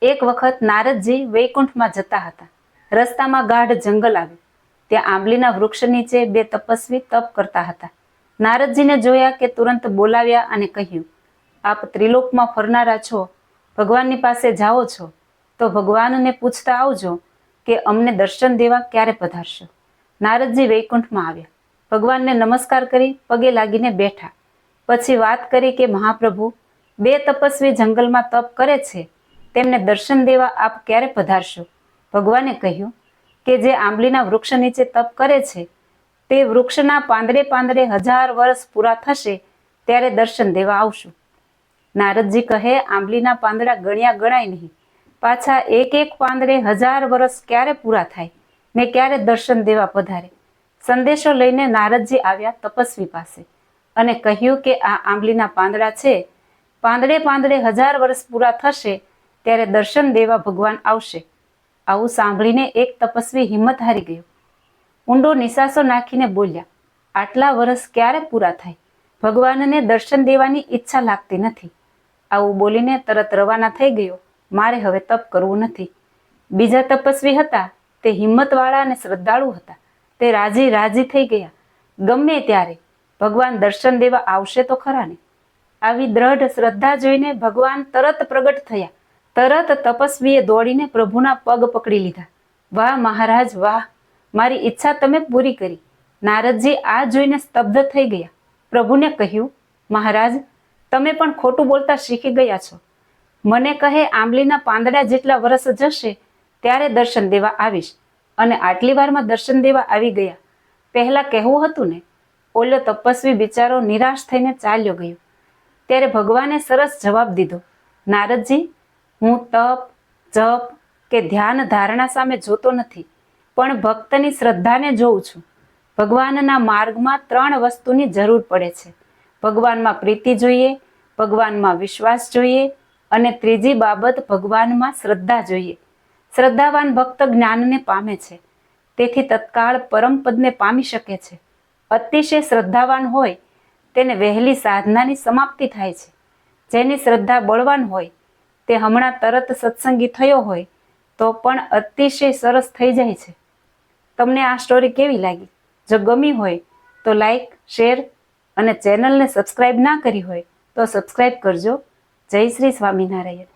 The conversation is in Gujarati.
એક વખત નારદજી વૈકુંઠમાં જતા હતા. રસ્તામાં ગાઢ જંગલ આવ્યું. ત્યાં આંબલીના વૃક્ષ નીચે બે તપસ્વી તપ કરતા હતા. નારદજીને જોયા કે તુરંત બોલાવ્યા અને કહ્યું, આપ ત્રિલોકમાં ફરનારા છો, ભગવાનની પાસે જાઓ છો તો ભગવાનને પૂછતા આવજો કે અમને દર્શન દેવા ક્યારે પધારશો. નારદજી વૈકુંઠમાં આવ્યા. ભગવાનને નમસ્કાર કરી પગે લાગીને બેઠા. પછી વાત કરી કે મહાપ્રભુ, બે તપસ્વી જંગલમાં તપ કરે છે, તેમને દર્શન દેવા આપ ક્યારે પધારશો? ભગવાને કહ્યું કે જે આંબલીના વૃક્ષ નીચે તપ કરે છે તે વૃક્ષના પાંદડે પાંદડે 1000 વર્ષ પૂરા થશે ત્યારે દર્શન દેવા આવશું. નારદજી કહે, આંબલીના પાંદડા ગણ્યા ગણાય નહીં, પાછા એક એક પાંદડે 1000 વર્ષ ક્યારે પૂરા થાય ને ક્યારે દર્શન દેવા પધારે? સંદેશો લઈને નારદજી આવ્યા તપસ્વી પાસે અને કહ્યું કે આ આંબલીના પાંદડા છે, પાંદડે પાંદડે 1000 વર્ષ પૂરા થશે ત્યારે દર્શન દેવા ભગવાન આવશે. આવું સાંભળીને એક તપસ્વી હિંમત હારી ગયો. ઊંડો નિસાસો નાખીને બોલ્યા, આટલા વર્ષ ક્યારે પૂરા થાય? ભગવાનને દર્શન દેવાની ઈચ્છા લાગતી નથી. આવું બોલીને તરત રવાના થઈ ગયો. મારે હવે તપ કરવું નથી. બીજા તપસ્વી હતા, તે હિંમતવાળા અને શ્રદ્ધાળુ હતા. તે રાજી રાજી થઈ ગયા. ગમે ત્યારે ભગવાન દર્શન દેવા આવશે તો ખરા ને. આવી દ્રઢ શ્રદ્ધા જોઈને ભગવાન તરત પ્રગટ થયા. તરત તપસ્વીએ દોડીને પ્રભુના પગ પકડી લીધા. વાહ મહારાજ વાહ, મારી ઈચ્છા તમે પૂરી કરી. નારદજી આ જોઈને સ્તબ્ધ થઈ ગયા. પ્રભુને કહ્યું, મહારાજ, તમે પણ ખોટું બોલતા શીખી ગયા છો. મને કહે આંબલીના પાંદડા જેટલા વર્ષ જશે ત્યારે દર્શન દેવા આવીશ, અને આટલી વારમાં દર્શન દેવા આવી ગયા. પહેલા કહેવું હતું ને. ઓલો તપસ્વી બિચારો નિરાશ થઈને ચાલ્યો ગયો. ત્યારે ભગવાને સરસ જવાબ દીધો, નારદજી, હું તપ, જપ કે ધ્યાન ધારણા સામે જોતો નથી, પણ ભક્તની શ્રદ્ધાને જોઉં છું. ભગવાનના માર્ગમાં 3 વસ્તુની જરૂર પડે છે. ભગવાનમાં પ્રીતિ જોઈએ, ભગવાનમાં વિશ્વાસ જોઈએ અને ત્રીજી બાબત ભગવાનમાં શ્રદ્ધા જોઈએ. શ્રદ્ધાવાન ભક્ત જ્ઞાનને પામે છે, તેથી તત્કાળ પરમપદને પામી શકે છે. અતિશય શ્રદ્ધાવાન હોય તેને વહેલી સાધનાની સમાપ્તિ થાય છે. જેની શ્રદ્ધા બળવાન હોય તે હમણાં તરત સત્સંગી થયો હોય તો પણ અતિશય સરસ થઈ જાય છે. તમને આ સ્ટોરી કેવી લાગી? જો ગમી હોય તો લાઈક, શેર અને ચેનલને સબસ્ક્રાઈબ ના કરી હોય તો સબસ્ક્રાઈબ કરજો. જય શ્રી સ્વામિનારાયણ.